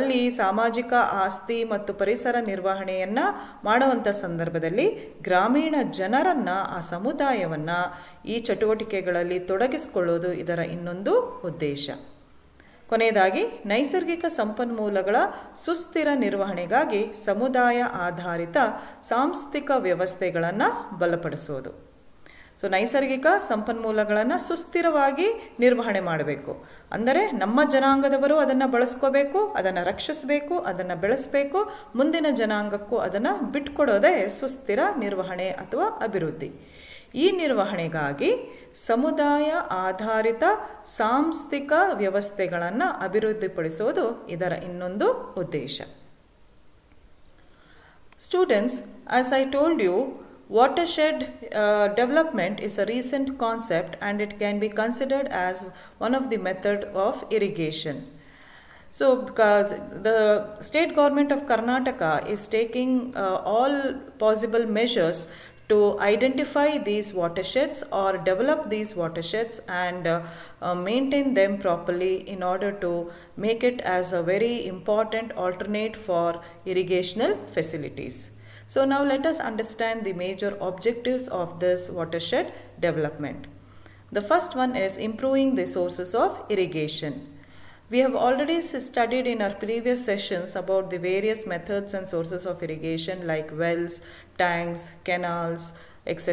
Speaker 1: ಅಲ್ಲಿ ಸಾಮಾಜಿಕ ಆಸ್ತಿ ಮತ್ತು ಪರಿಸರ ನಿರ್ವಹಣೆಯನ್ನು ಮಾಡುವಂಥ ಸಂದರ್ಭದಲ್ಲಿ ಗ್ರಾಮೀಣ ಜನರನ್ನು, ಆ ಸಮುದಾಯವನ್ನು ಈ ಚಟುವಟಿಕೆಗಳಲ್ಲಿ ತೊಡಗಿಸಿಕೊಳ್ಳೋದು ಇದರ ಇನ್ನೊಂದು ಉದ್ದೇಶ. ಕೊನೆಯದಾಗಿ ನೈಸರ್ಗಿಕ ಸಂಪನ್ಮೂಲಗಳ ಸುಸ್ಥಿರ ನಿರ್ವಹಣೆಗಾಗಿ ಸಮುದಾಯ ಆಧಾರಿತ ಸಾಂಸ್ಥಿಕ ವ್ಯವಸ್ಥೆಗಳನ್ನು ಬಲಪಡಿಸೋದು. ಸೊ ನೈಸರ್ಗಿಕ ಸಂಪನ್ಮೂಲಗಳನ್ನು ಸುಸ್ಥಿರವಾಗಿ ನಿರ್ವಹಣೆ ಮಾಡಬೇಕು. ಅಂದರೆ ನಮ್ಮ ಜನಾಂಗದವರು ಅದನ್ನು ಬಳಸ್ಕೋಬೇಕು, ಅದನ್ನು ರಕ್ಷಿಸಬೇಕು, ಅದನ್ನು ಬೆಳೆಸಬೇಕು, ಮುಂದಿನ ಜನಾಂಗಕ್ಕೂ ಅದನ್ನು ಬಿಟ್ಕೊಡೋದೇ ಸುಸ್ಥಿರ ನಿರ್ವಹಣೆ ಅಥವಾ ಅಭಿವೃದ್ಧಿ. ಈ ನಿರ್ವಹಣೆಗಾಗಿ ಸಮುದಾಯ ಆಧಾರಿತ ಸಾಂಸ್ಥಿಕ ವ್ಯವಸ್ಥೆಗಳನ್ನು ಅಭಿವೃದ್ಧಿಪಡಿಸೋದು ಇದರ ಇನ್ನೊಂದು ಉದ್ದೇಶ. Students, as I told you, watershed development is a recent concept and it can be considered as one of the method of irrigation. So the state government of Karnataka is taking all possible measures to identify these watersheds or develop these watersheds and maintain them properly in order to make it as a very important alternate for irrigational facilities. So now let us understand the major objectives of this watershed development. The first one is improving the sources of irrigation. We have already studied in our previous sessions about the various methods and sources of irrigation like wells, tanks, canals, etc.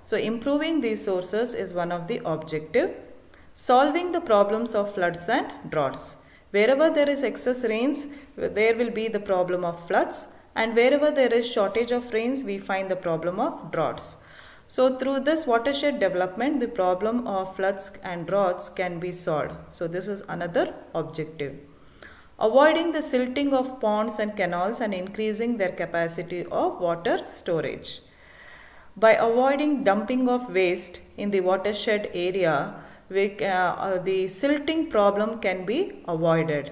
Speaker 1: So improving these sources is one of the objective. Solving the problems of floods and droughts. Wherever there is excess rains, there will be the problem of floods, and wherever there is shortage of rains, we find the problem of droughts. So through this watershed development, the problem of floods and droughts can be solved. So this is another objective. Avoiding the silting of ponds and canals and increasing their capacity of water storage. By avoiding dumping of waste in the watershed area, the silting problem can be avoided.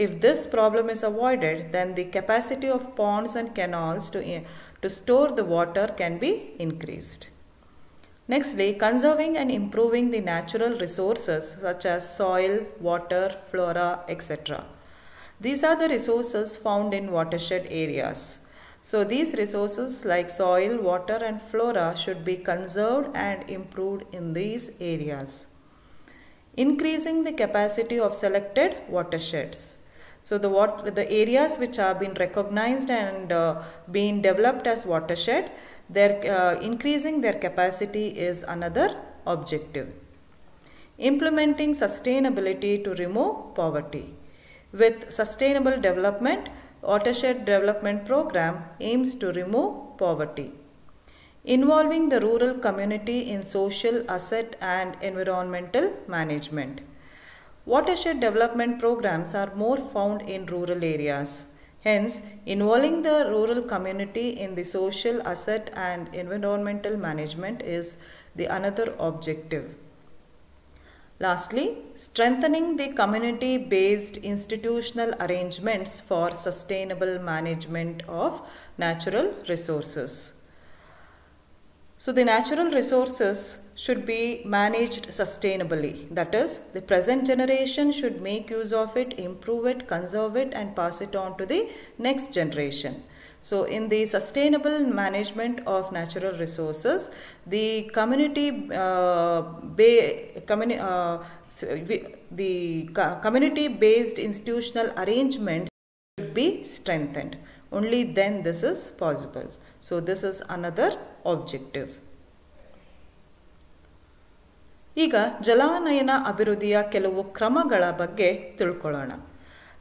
Speaker 1: If this problem is avoided, then the capacity of ponds and canals to store the water can be increased. Nextly, conserving and improving the natural resources such as soil, water, flora, etc. These are the resources found in watershed areas. So these resources like soil, water and flora should be conserved and improved in these areas. Increasing the capacity of selected watersheds. So the areas which have been recognized and been developed as watershed, increasing their capacity is another objective. Implementing sustainability to remove poverty. With sustainable development, watershed development program aims to remove poverty. Involving the rural community in social asset and environmental management. Watershed development programs are more found in rural areas. Hence, involving the rural community in the social asset and environmental management is the another objective. Lastly, strengthening the community-based institutional arrangements for sustainable management of natural resources. So the natural resources should be managed sustainably. That is, the present generation should make use of it, improve it, conserve it and pass it on to the next generation. So in the sustainable management of natural resources, the community-based institutional arrangements should be strengthened. Only then this is possible. So this is another objective. ಈಗ ಜಲಾನಯನ ಅಭಿವೃದ್ಧಿಯ ಕೆಲವು ಕ್ರಮಗಳ ಬಗ್ಗೆ ತಿಳ್ಕೊಳ್ಳೋಣ.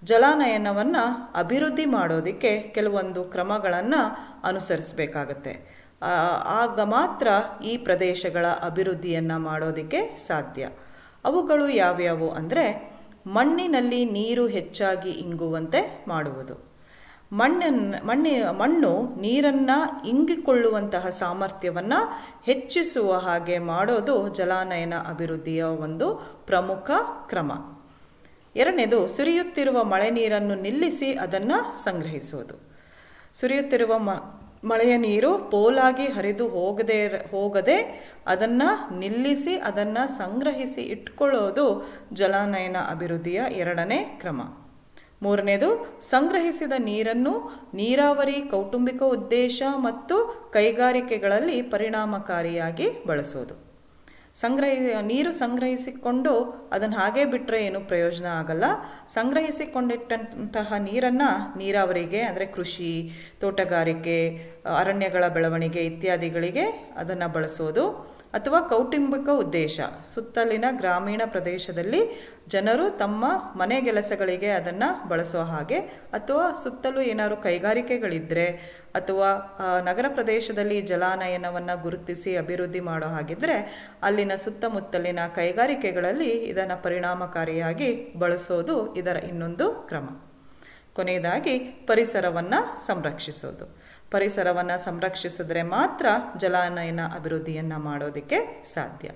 Speaker 1: ಜಲಾನಯನವನ್ನು ಅಭಿವೃದ್ಧಿ ಮಾಡೋದಕ್ಕೆ ಕೆಲವೊಂದು ಕ್ರಮಗಳನ್ನು ಅನುಸರಿಸಬೇಕಾಗತ್ತೆ. ಆಗ ಮಾತ್ರ ಈ ಪ್ರದೇಶಗಳ ಅಭಿವೃದ್ಧಿಯನ್ನು ಮಾಡೋದಕ್ಕೆ ಸಾಧ್ಯ. ಅವುಗಳು ಯಾವ್ಯಾವು ಅಂದರೆ, ಮಣ್ಣಿನಲ್ಲಿ ನೀರು ಹೆಚ್ಚಾಗಿ ಇಂಗುವಂತೆ ಮಾಡುವುದು. ಮಣ್ಣು ನೀರನ್ನು ಇಂಗಿಕೊಳ್ಳುವಂತಹ ಸಾಮರ್ಥ್ಯವನ್ನು ಹೆಚ್ಚಿಸುವ ಹಾಗೆ ಮಾಡೋದು ಜಲಾನಯನ ಅಭಿವೃದ್ಧಿಯ ಒಂದು ಪ್ರಮುಖ ಕ್ರಮ. ಎರಡನೇದು, ಸುರಿಯುತ್ತಿರುವ ಮಳೆ ನೀರನ್ನು ನಿಲ್ಲಿಸಿ ಅದನ್ನು ಸಂಗ್ರಹಿಸುವುದು. ಸುರಿಯುತ್ತಿರುವ ಮಳೆಯ ನೀರು ಪೋಲಾಗಿ ಹರಿದು ಹೋಗದೆ ಅದನ್ನು ನಿಲ್ಲಿಸಿ ಅದನ್ನು ಸಂಗ್ರಹಿಸಿ ಇಟ್ಕೊಳ್ಳೋದು ಜಲಾನಯನ ಅಭಿವೃದ್ಧಿಯ ಎರಡನೇ ಕ್ರಮ. ಮೂರನೇದು, ಸಂಗ್ರಹಿಸಿದ ನೀರನ್ನು ನೀರಾವರಿ, ಕೌಟುಂಬಿಕ ಉದ್ದೇಶ ಮತ್ತು ಕೈಗಾರಿಕೆಗಳಲ್ಲಿ ಪರಿಣಾಮಕಾರಿಯಾಗಿ ಬಳಸೋದು. ನೀರು ಸಂಗ್ರಹಿಸಿಕೊಂಡು ಅದನ್ನು ಹಾಗೆ ಬಿಟ್ಟರೆ ಏನು ಪ್ರಯೋಜನ ಆಗಲ್ಲ. ಸಂಗ್ರಹಿಸಿಕೊಂಡಿಟ್ಟಂತಹ ನೀರನ್ನು ನೀರಾವರಿಗೆ ಅಂದರೆ ಕೃಷಿ, ತೋಟಗಾರಿಕೆ, ಅರಣ್ಯಗಳ ಬೆಳವಣಿಗೆ ಇತ್ಯಾದಿಗಳಿಗೆ ಅದನ್ನು ಬಳಸೋದು, ಅಥವಾ ಕೌಟುಂಬಿಕ ಉದ್ದೇಶ, ಸುತ್ತಲಿನ ಗ್ರಾಮೀಣ ಪ್ರದೇಶದಲ್ಲಿ ಜನರು ತಮ್ಮ ಮನೆಗೆಲಸಗಳಿಗೆ ಅದನ್ನು ಬಳಸೋ ಹಾಗೆ, ಅಥವಾ ಸುತ್ತಲೂ ಏನಾದ್ರು ಕೈಗಾರಿಕೆಗಳಿದ್ದರೆ ಅಥವಾ ನಗರ ಪ್ರದೇಶದಲ್ಲಿ ಜಲಾನಯನವನ್ನು ಗುರುತಿಸಿ ಅಭಿವೃದ್ಧಿ ಮಾಡೋ ಹಾಗಿದ್ರೆ ಅಲ್ಲಿನ ಸುತ್ತಮುತ್ತಲಿನ ಕೈಗಾರಿಕೆಗಳಲ್ಲಿ ಇದನ್ನು ಪರಿಣಾಮಕಾರಿಯಾಗಿ ಬಳಸೋದು ಇದರ ಇನ್ನೊಂದು ಕ್ರಮ. ಕೊನೆಯದಾಗಿ ಪರಿಸರವನ್ನು ಸಂರಕ್ಷಿಸೋದು. ಪರಿಸರವನ್ನು ಸಂರಕ್ಷಿಸಿದ್ರೆ ಮಾತ್ರ ಜಲಾನಯನ ಅಭಿವೃದ್ಧಿಯನ್ನು ಮಾಡೋದಕ್ಕೆ ಸಾಧ್ಯ.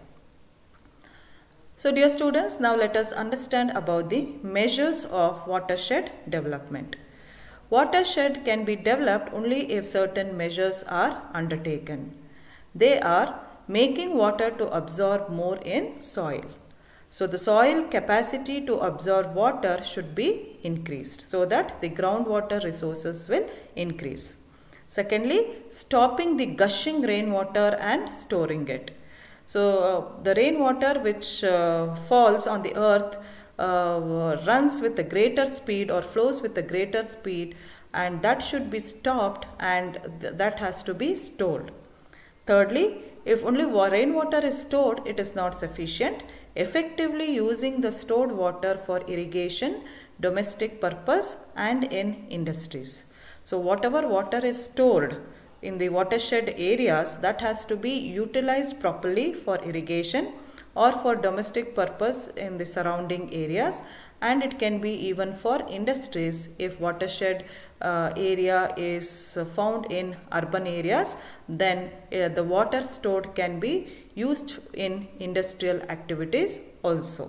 Speaker 1: So dear students, now let us understand about the measures of watershed development. Watershed can be developed only if certain measures are undertaken. They are making water to absorb more in soil. So the soil capacity to absorb water should be increased so that the groundwater resources will increase. Secondly, stopping the gushing rainwater and storing it. So the rainwater which falls on the earth runs with a greater speed or flows with a greater speed, and that should be stopped, and that has to be stored. Thirdly, if only rainwater is stored, it is not sufficient. Effectively using the stored water for irrigation, domestic purpose, and in industries. So whatever water is stored in the watershed areas, that has to be utilized properly for irrigation or for domestic purpose in the surrounding areas, and it can be even for industries if watershed area is found in urban areas. Then the water stored can be used in industrial activities also.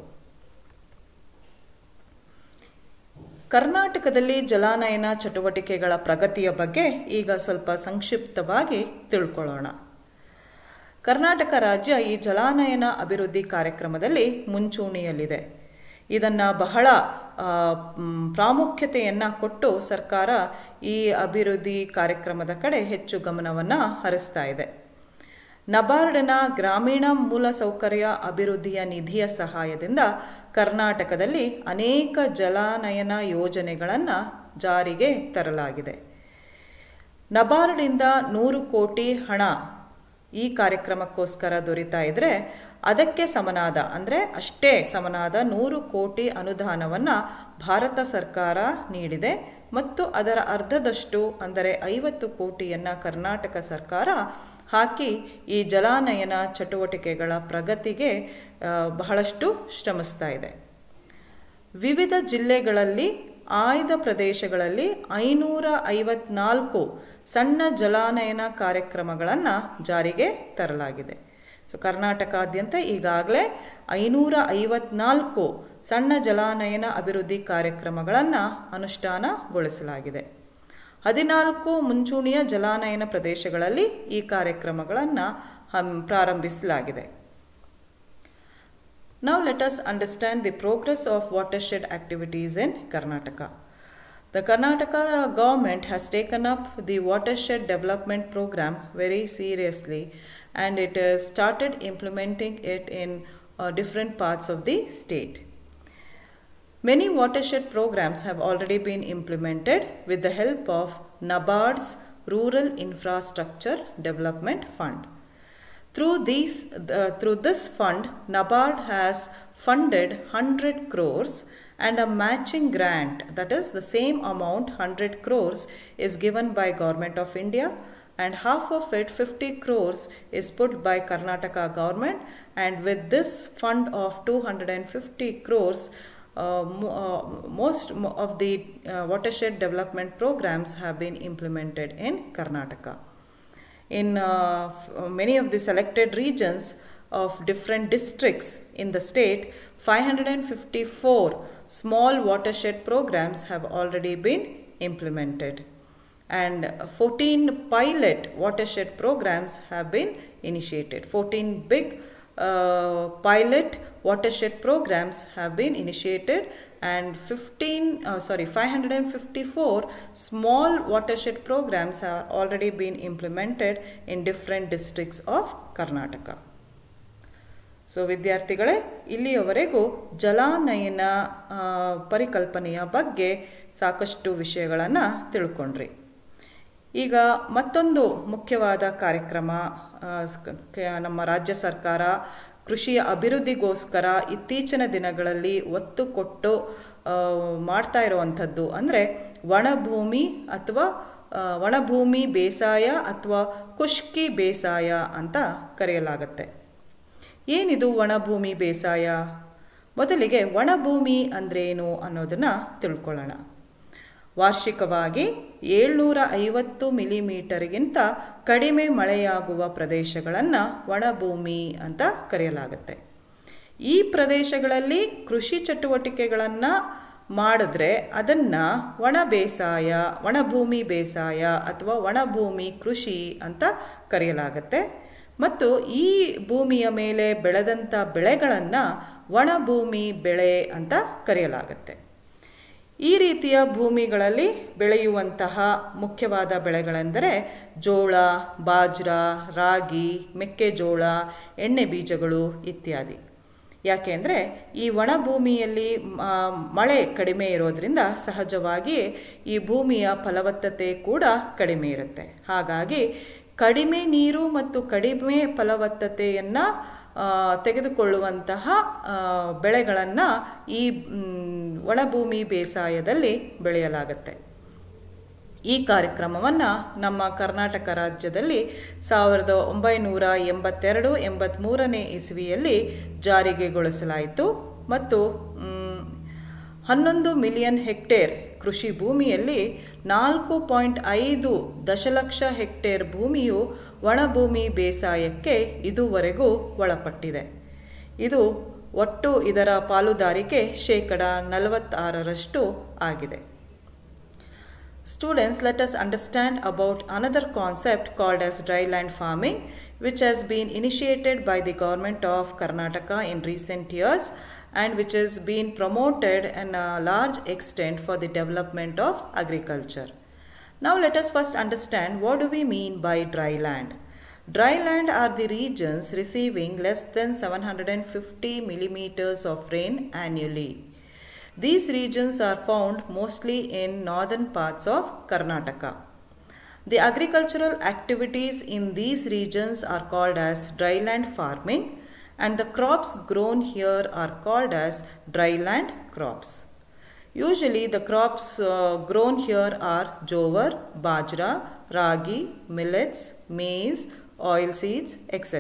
Speaker 1: ಕರ್ನಾಟಕದಲ್ಲಿ ಜಲಾನಯನ ಚಟುವಟಿಕೆಗಳ ಪ್ರಗತಿಯ ಬಗ್ಗೆ ಈಗ ಸ್ವಲ್ಪ ಸಂಕ್ಷಿಪ್ತವಾಗಿ ತಿಳ್ಕೊಳ್ಳೋಣ. ಕರ್ನಾಟಕ ರಾಜ್ಯ ಈ ಜಲಾನಯನ ಅಭಿವೃದ್ಧಿ ಕಾರ್ಯಕ್ರಮದಲ್ಲಿ ಮುಂಚೂಣಿಯಲ್ಲಿದೆ. ಇದನ್ನು ಬಹಳ ಪ್ರಾಮುಖ್ಯತೆಯನ್ನು ಕೊಟ್ಟು ಸರ್ಕಾರ ಈ ಅಭಿವೃದ್ಧಿ ಕಾರ್ಯಕ್ರಮದ ಕಡೆ ಹೆಚ್ಚು ಗಮನವನ್ನು ಹರಿಸ್ತಾ ಇದೆ. ನಬಾರ್ಡ್ನ ಗ್ರಾಮೀಣ ಮೂಲಸೌಕರ್ಯ ಅಭಿವೃದ್ಧಿಯ ನಿಧಿಯ ಸಹಾಯದಿಂದ ಕರ್ನಾಟಕದಲ್ಲಿ ಅನೇಕ ಜಲಾನಯನ ಯೋಜನೆಗಳನ್ನು ಜಾರಿಗೆ ತರಲಾಗಿದೆ. ನಬಾರ್ಡ್ನಿಂದ 100 ಕೋಟಿ ಹಣ ಈ ಕಾರ್ಯಕ್ರಮಕ್ಕೋಸ್ಕರ ದೊರೀತಾ ಇದ್ದರೆ ಅದಕ್ಕೆ ಸಮನಾದ ಅಂದರೆ ಅಷ್ಟೇ ಸಮನಾದ 100 ಕೋಟಿ ಅನುದಾನವನ್ನು ಭಾರತ ಸರ್ಕಾರ ನೀಡಿದೆ ಮತ್ತು ಅದರ ಅರ್ಧದಷ್ಟು ಅಂದರೆ 50 ಕೋಟಿಯನ್ನು ಕರ್ನಾಟಕ ಸರ್ಕಾರ ಹಾಕಿ ಈ ಜಲಾನಯನ ಚಟುವಟಿಕೆಗಳ ಪ್ರಗತಿಗೆ ಬಹಳಷ್ಟು ಶ್ರಮಿಸ್ತಾ ಇದೆ. ವಿವಿಧ ಜಿಲ್ಲೆಗಳಲ್ಲಿ ಆಯ್ದ ಪ್ರದೇಶಗಳಲ್ಲಿ 554 ಸಣ್ಣ ಜಲಾನಯನ ಕಾರ್ಯಕ್ರಮಗಳನ್ನು ಜಾರಿಗೆ ತರಲಾಗಿದೆ. ಸೊ ಕರ್ನಾಟಕಾದ್ಯಂತ ಈಗಾಗಲೇ 554 ಸಣ್ಣ ಜಲಾನಯನ ಅಭಿವೃದ್ಧಿ ಕಾರ್ಯಕ್ರಮಗಳನ್ನು ಅನುಷ್ಠಾನಗೊಳಿಸಲಾಗಿದೆ. 14 ಮುಂಚೂಣಿಯ ಜಲಾನಯನ ಪ್ರದೇಶಗಳಲ್ಲಿ ಈ ಕಾರ್ಯಕ್ರಮಗಳನ್ನು ಪ್ರಾರಂಭಿಸಲಾಗಿದೆ. Now let us understand the progress of watershed activities in Karnataka. The Karnataka government has taken up the watershed development program very seriously, and it has started implementing it in different parts of the state. Many watershed programs have already been implemented with the help of NABARD's Rural Infrastructure Development Fund. Through this fund, NABARD has funded 100 crores and a matching grant, that is the same amount 100 crores is given by Government of India, and half of it 50 crores is put by Karnataka government, and with this fund of 250 crores most of the watershed development programs have been implemented in Karnataka. In many of the selected regions of different districts in the state, 554 small watershed programs have already been implemented, and 14 pilot watershed programs have been initiated. 14 big pilot watershed programs have been initiated, and 554 small watershed programs have already been implemented in different districts of Karnataka. So ವಿದ್ಯಾರ್ಥಿಗಳೇ, ಇಲ್ಲಿಯವರೆಗೂ ಜಲಾನಯನ ಪರಿಕಲ್ಪನೆಯ ಬಗ್ಗೆ ಸಾಕಷ್ಟು ವಿಷಯಗಳನ್ನು ತಿಳ್ಕೊಂಡ್ರಿ. ಈಗ ಮತ್ತೊಂದು ಮುಖ್ಯವಾದ ಕಾರ್ಯಕ್ರಮ ನಮ್ಮ ರಾಜ್ಯ ಸರ್ಕಾರ ಕೃಷಿಯ ಅಭಿವೃದ್ಧಿಗೋಸ್ಕರ ಇತ್ತೀಚಿನ ದಿನಗಳಲ್ಲಿ ಒತ್ತು ಕೊಟ್ಟು ಮಾಡ್ತಾ ಇರುವಂಥದ್ದು ಅಂದರೆ ಒಣಭೂಮಿ ಬೇಸಾಯ ಅಥವಾ ಖುಷ್ಕಿ ಬೇಸಾಯ ಅಂತ ಕರೆಯಲಾಗುತ್ತೆ. ಏನಿದು ಒಣಭೂಮಿ ಬೇಸಾಯ? ಮೊದಲಿಗೆ ಒಣಭೂಮಿ ಅಂದ್ರೇನು ಅನ್ನೋದನ್ನು ತಿಳ್ಕೊಳ್ಳೋಣ. ವಾರ್ಷಿಕವಾಗಿ 750 ಮಿಲಿಮೀಟರ್ಗಿಂತ ಕಡಿಮೆ ಮಳೆಯಾಗುವ ಪ್ರದೇಶಗಳನ್ನು ಒಣಭೂಮಿ ಅಂತ ಕರೆಯಲಾಗುತ್ತೆ. ಈ ಪ್ರದೇಶಗಳಲ್ಲಿ ಕೃಷಿ ಚಟುವಟಿಕೆಗಳನ್ನು ಮಾಡಿದ್ರೆ ಅದನ್ನು ಒಣಭೂಮಿ ಬೇಸಾಯ ಅಥವಾ ಒಣಭೂಮಿ ಕೃಷಿ ಅಂತ ಕರೆಯಲಾಗುತ್ತೆ. ಮತ್ತು ಈ ಭೂಮಿಯ ಮೇಲೆ ಬೆಳೆದಂಥ ಬೆಳೆಗಳನ್ನು ಒಣಭೂಮಿ ಬೆಳೆ ಅಂತ ಕರೆಯಲಾಗುತ್ತೆ. ಈ ರೀತಿಯ ಭೂಮಿಗಳಲ್ಲಿ ಬೆಳೆಯುವಂತಹ ಮುಖ್ಯವಾದ ಬೆಳೆಗಳೆಂದರೆ ಜೋಳ, ಬಾಜ್ರಾ, ರಾಗಿ, ಮೆಕ್ಕೆಜೋಳ, ಎಣ್ಣೆ ಬೀಜಗಳು ಇತ್ಯಾದಿ. ಯಾಕೆಂದರೆ ಈ ಒಣಭೂಮಿಯಲ್ಲಿ ಮಳೆ ಕಡಿಮೆ ಇರೋದ್ರಿಂದ ಸಹಜವಾಗಿ ಈ ಭೂಮಿಯ ಫಲವತ್ತತೆ ಕೂಡ ಕಡಿಮೆ ಇರುತ್ತೆ. ಹಾಗಾಗಿ ಕಡಿಮೆ ನೀರು ಮತ್ತು ಕಡಿಮೆ ಫಲವತ್ತತೆಯನ್ನು ತೆಗೆದುಕೊಳ್ಳುವಂತಹ ಬೆಳೆಗಳನ್ನು ಈ ಒಣಭೂಮಿ ಬೇಸಾಯದಲ್ಲಿ ಬೆಳೆಯಲಾಗುತ್ತೆ. ಈ ಕಾರ್ಯಕ್ರಮವನ್ನು ನಮ್ಮ ಕರ್ನಾಟಕ ರಾಜ್ಯದಲ್ಲಿ 1982-83ನೇ ಇಸವಿಯಲ್ಲಿ ಜಾರಿಗೆಗೊಳಿಸಲಾಯಿತು ಮತ್ತು 11 ಮಿಲಿಯನ್ ಹೆಕ್ಟೇರ್ ಕೃಷಿ ಭೂಮಿಯಲ್ಲಿ 4.5 ದಶಲಕ್ಷ ಹೆಕ್ಟೇರ್ ಭೂಮಿಯು ಒಣಭೂಮಿ ಬೇಸಾಯಕ್ಕೆ ಇದುವರೆಗೂ ಒಳಪಟ್ಟಿದೆ. ಇದು ಒಟ್ಟು ಇದರ ಪಾಲುದಾರಿಕೆ 46% ಆಗಿದೆ. Students, let us understand about another concept called as dryland farming, which has been initiated by the government of Karnataka in recent years and which has been promoted in a large extent for the development of agriculture. Now let us first understand what do we mean by dry land. Dry land are the regions receiving less than 750 millimeters of rain annually. These regions are found mostly in northern parts of Karnataka. The agricultural activities in these regions are called as dryland farming, and the crops grown here are called as dryland crops. Usually the crops grown here are jowar, bajra, ragi, millets, maize, oilseeds, etc.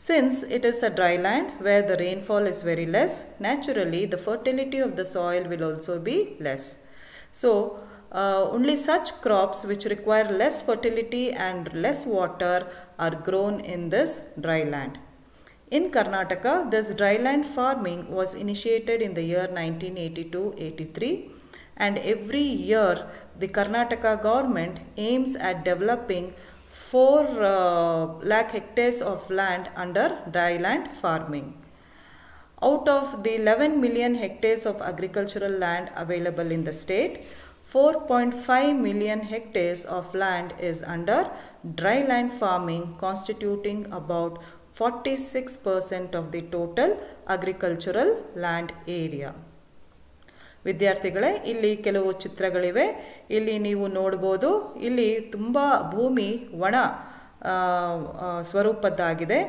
Speaker 1: Since it is a dry land where the rainfall is very less, naturally the fertility of the soil will also be less. So only such crops which require less fertility and less water are grown in this dry land. In Karnataka, this dryland farming was initiated in the year 1982-83, and every year the Karnataka government aims at developing 4 lakh hectares of land under dryland farming. Out of the 11 million hectares of agricultural land available in the state, 4.5 million hectares of land is under dryland farming, constituting about 46% of the total agricultural land area. ವಿದ್ಯಾರ್ಥಿಗಳೇ, ಇಲ್ಲಿ ಕೆಲವು ಚಿತ್ರಗಳಿವೆ. ಇಲ್ಲಿ ನೀವು ನೋಡ್ಬೋದು, ಇಲ್ಲಿ ತುಂಬ ಭೂಮಿ ಒಣ ಸ್ವರೂಪದ್ದಾಗಿದೆ,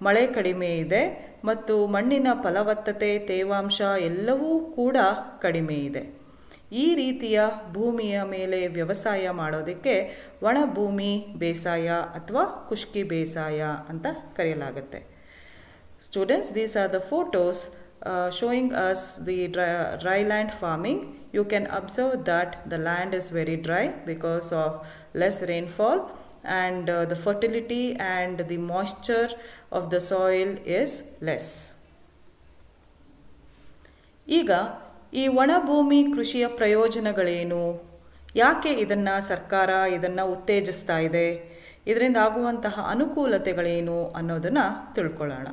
Speaker 1: ಮಳೆ ಕಡಿಮೆ ಇದೆ ಮತ್ತು ಮಣ್ಣಿನ ಫಲವತ್ತತೆ, ತೇವಾಂಶ ಎಲ್ಲವೂ ಕೂಡ ಕಡಿಮೆ ಇದೆ. ಈ ರೀತಿಯ ಭೂಮಿಯ ಮೇಲೆ ವ್ಯವಸಾಯ ಮಾಡೋದಕ್ಕೆ ಒಣಭೂಮಿ ಬೇಸಾಯ ಅಥವಾ ಖುಷ್ಕಿ ಬೇಸಾಯ ಅಂತ ಕರೆಯಲಾಗುತ್ತೆ. Students, these are the photos showing us the dryland farming. You can observe that the land is very dry because of less rainfall, and the fertility and the moisture of the soil is less. ಈಗ ಈ ಒಣಭೂಮಿ ಕೃಷಿಯ ಪ್ರಯೋಜನಗಳೇನು? ಯಾಕೆ ಸರ್ಕಾರ ಇದನ್ನು ಉತ್ತೇಜಿಸ್ತಾ ಇದೆ? ಇದರಿಂದ ಆಗುವಂತಹ ಅನುಕೂಲತೆಗಳೇನು ಅನ್ನೋದನ್ನು ತಿಳ್ಕೊಳ್ಳೋಣ.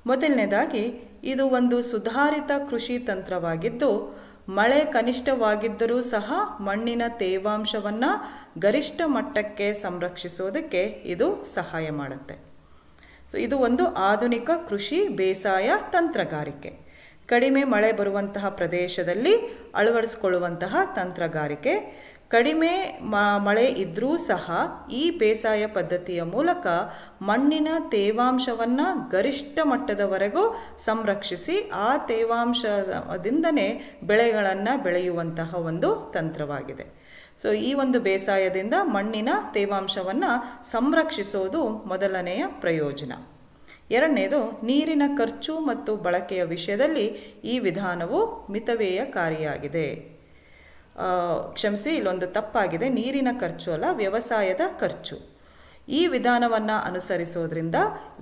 Speaker 1: ಮೊದಲನೇದಾಗಿ, ಇದು ಒಂದು ಸುಧಾರಿತ ಕೃಷಿ ತಂತ್ರವಾಗಿದ್ದು, ಮಳೆ ಕನಿಷ್ಠವಾಗಿದ್ದರೂ ಸಹ ಮಣ್ಣಿನ ತೇವಾಂಶವನ್ನು ಗರಿಷ್ಠ ಮಟ್ಟಕ್ಕೆ ಸಂರಕ್ಷಿಸೋದಕ್ಕೆ ಇದು ಸಹಾಯ ಮಾಡುತ್ತೆ. ಸೊ ಇದು ಒಂದು ಆಧುನಿಕ ಕೃಷಿ ಬೇಸಾಯ ತಂತ್ರಗಾರಿಕೆ. ಕಡಿಮೆ ಮಳೆ ಬರುವಂತಹ ಪ್ರದೇಶದಲ್ಲಿ ಅಳವಡಿಸಿಕೊಳ್ಳುವಂತಹ ತಂತ್ರಗಾರಿಕೆ. ಕಡಿಮೆ ಮಳೆ ಇದ್ದರೂ ಸಹ ಈ ಬೇಸಾಯ ಪದ್ಧತಿಯ ಮೂಲಕ ಮಣ್ಣಿನ ತೇವಾಂಶವನ್ನು ಗರಿಷ್ಠ ಮಟ್ಟದವರೆಗೂ ಸಂರಕ್ಷಿಸಿ ಆ ತೇವಾಂಶದಿಂದನೇ ಬೆಳೆಗಳನ್ನು ಬೆಳೆಯುವಂತಹ ಒಂದು ತಂತ್ರವಾಗಿದೆ. ಸೊ ಈ ಒಂದು ಬೇಸಾಯದಿಂದ ಮಣ್ಣಿನ ತೇವಾಂಶವನ್ನು ಸಂರಕ್ಷಿಸೋದು ಮೊದಲನೆಯ ಪ್ರಯೋಜನ. ಎರಡನೇದು, ನೀರಿನ ಖರ್ಚು ಮತ್ತು ಬಳಕೆಯ ವಿಷಯದಲ್ಲಿ ಈ ವಿಧಾನವು ಮಿತವ್ಯಯಕಾರಿಯಾಗಿದೆ. ಕ್ಷಮಿಸಿ, ಇಲ್ಲೊಂದು ತಪ್ಪಾಗಿದೆ. ನೀರಿನ ಖರ್ಚು ಅಲ್ಲ, ವ್ಯವಸಾಯದ ಖರ್ಚು. ಈ ವಿಧಾನವನ್ನು ಅನುಸರಿಸೋದ್ರಿಂದ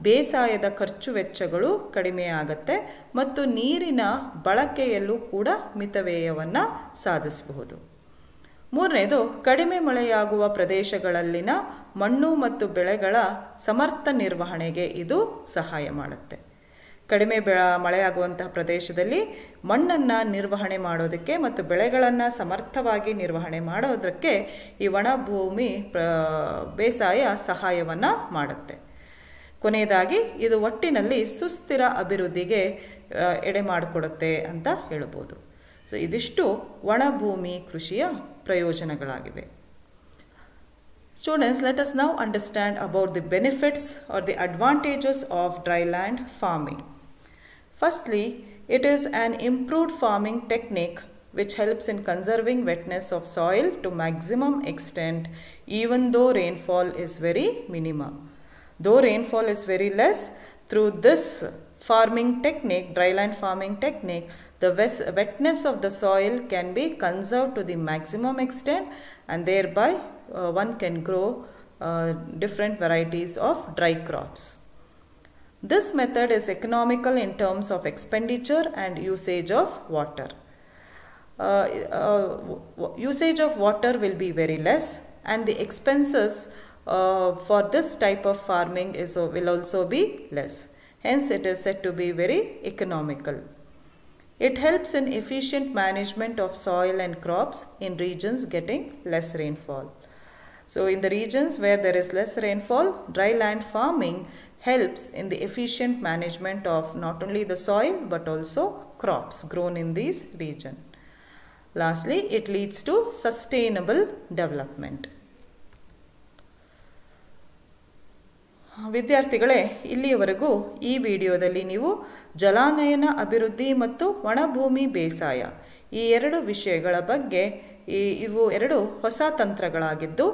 Speaker 1: ಬೇಸಾಯದ ಖರ್ಚು ವೆಚ್ಚಗಳು ಕಡಿಮೆಯಾಗತ್ತೆ ಮತ್ತು ನೀರಿನ ಬಳಕೆಯಲ್ಲೂ ಕೂಡ ಮಿತವ್ಯಯವನ್ನು ಸಾಧಿಸಬಹುದು. ಮೂರನೇದು, ಕಡಿಮೆ ಮಳೆಯಾಗುವ ಪ್ರದೇಶಗಳಲ್ಲಿನ ಮಣ್ಣು ಮತ್ತು ಬೆಳೆಗಳ ಸಮರ್ಥ ನಿರ್ವಹಣೆಗೆ ಇದು ಸಹಾಯ ಮಾಡುತ್ತೆ. ಕಡಿಮೆ ಮಳೆಯಾಗುವಂತಹ ಪ್ರದೇಶದಲ್ಲಿ ಮಣ್ಣನ್ನು ನಿರ್ವಹಣೆ ಮಾಡೋದಕ್ಕೆ ಮತ್ತು ಬೆಳೆಗಳನ್ನು ಸಮರ್ಥವಾಗಿ ನಿರ್ವಹಣೆ ಮಾಡೋದಕ್ಕೆ ಈ ಒಣಭೂಮಿ ಬೇಸಾಯ ಸಹಾಯವನ್ನು ಮಾಡುತ್ತೆ. ಕೊನೆಯದಾಗಿ ಇದು ಒಟ್ಟಿನಲ್ಲಿ ಸುಸ್ಥಿರ ಅಭಿವೃದ್ಧಿಗೆ ಎಡೆ ಮಾಡಿಕೊಡುತ್ತೆ ಅಂತ ಹೇಳ್ಬೋದು. ಸೊ ಇದಿಷ್ಟು ಒಣಭೂಮಿ ಕೃಷಿಯ ಪ್ರಯೋಜನಗಳಾಗಿವೆ. Students, let us now understand about the benefits or the advantages of dryland farming. Firstly, it is an improved farming technique which helps in conserving wetness of soil to maximum extent even though rainfall is very minimum. Though rainfall is very less, through this farming technique, dryland farming technique, the wetness of the soil can be conserved to the maximum extent and thereby one can grow different varieties of dry crops. This method is economical in terms of expenditure and usage of water. Usage of water will be very less and the expenses for this type of farming will also be less. Hence it is said to be very economical. It helps in efficient management of soil and crops in regions getting less rainfall. So in the regions where there is less rainfall, dryland farming helps in the efficient management of not only the soil but also crops grown in these regions. Lastly, it leads to sustainable development. ವಿದ್ಯಾರ್ಥಿಗಳೇ, ಇಲ್ಲಿಯವರೆಗೂ ಈ ವಿಡಿಯೋದಲ್ಲಿ ನೀವು ಜಲಾನಯನ ಅಭಿವೃದ್ಧಿ ಮತ್ತು ಒಣಭೂಮಿ ಬೇಸಾಯ ಈ ಎರಡು ವಿಷಯಗಳ ಬಗ್ಗೆ, ಇವು ಎರಡು ಹೊಸ ತಂತ್ರಗಳಾಗಿದ್ದು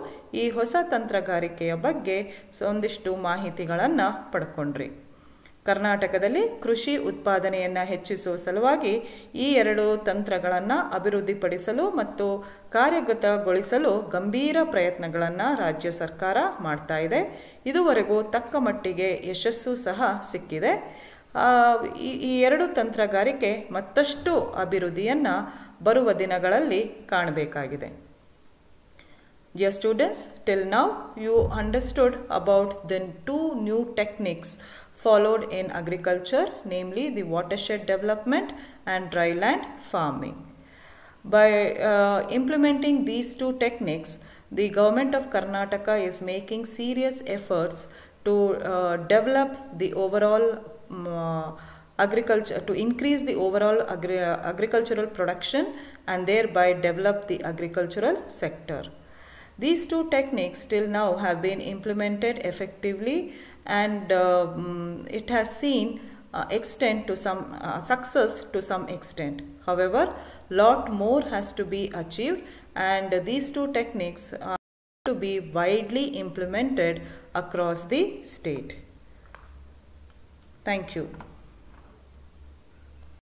Speaker 1: ಈ ಹೊಸ ತಂತ್ರಗಾರಿಕೆಯ ಬಗ್ಗೆ ಒಂದಿಷ್ಟು ಮಾಹಿತಿಗಳನ್ನು ಪಡ್ಕೊಂಡ್ರಿ. ಕರ್ನಾಟಕದಲ್ಲಿ ಕೃಷಿ ಉತ್ಪಾದನೆಯನ್ನು ಹೆಚ್ಚಿಸುವ ಸಲುವಾಗಿ ಈ ಎರಡು ತಂತ್ರಗಳನ್ನು ಅಭಿವೃದ್ಧಿಪಡಿಸಲು ಮತ್ತು ಕಾರ್ಯಗತಗೊಳಿಸಲು ಗಂಭೀರ ಪ್ರಯತ್ನಗಳನ್ನು ರಾಜ್ಯ ಸರ್ಕಾರ ಮಾಡ್ತಾ ಇದೆ. ಇದುವರೆಗೂ ತಕ್ಕ ಮಟ್ಟಿಗೆ ಯಶಸ್ಸು ಸಹ ಸಿಕ್ಕಿದೆ. ಈ ಎರಡು ತಂತ್ರಗಾರಿಕೆ ಮತ್ತಷ್ಟು ಅಭಿವೃದ್ಧಿಯನ್ನು ಬರುವ ದಿನಗಳಲ್ಲಿ ಕಾಣಬೇಕಾಗಿದೆ. Dear students, till now you understood about the two new techniques followed in agriculture, namely the watershed development and dryland farming. By implementing these two techniques, the government of Karnataka is making serious efforts to develop the overall agriculture, to increase the overall agricultural production and thereby develop the agricultural sector. These two techniques till now have been implemented effectively and it has seen extent to some success to some extent. However, lot more has to be achieved and these two techniques are to be widely implemented across the state. Thank you.